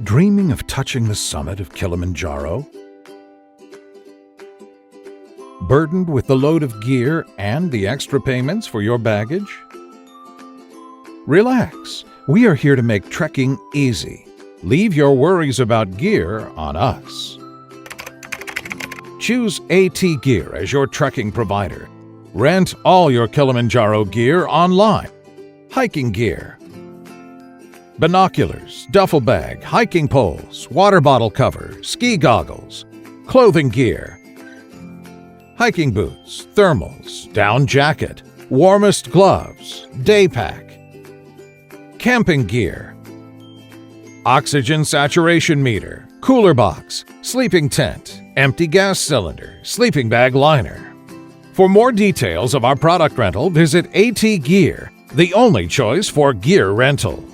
Dreaming of touching the summit of Kilimanjaro? Burdened with the load of gear and the extra payments for your baggage? Relax, we are here to make trekking easy. Leave your worries about gear on us. Choose AT Gear as your trekking provider. Rent all your Kilimanjaro gear online. Hiking gear, binoculars, duffel bag, hiking poles, water bottle cover, ski goggles, clothing gear, hiking boots, thermals, down jacket, warmest gloves, day pack, camping gear, oxygen saturation meter, cooler box, sleeping tent, empty gas cylinder, sleeping bag liner. For more details of our product rental, visit AT Gear, the only choice for gear rental.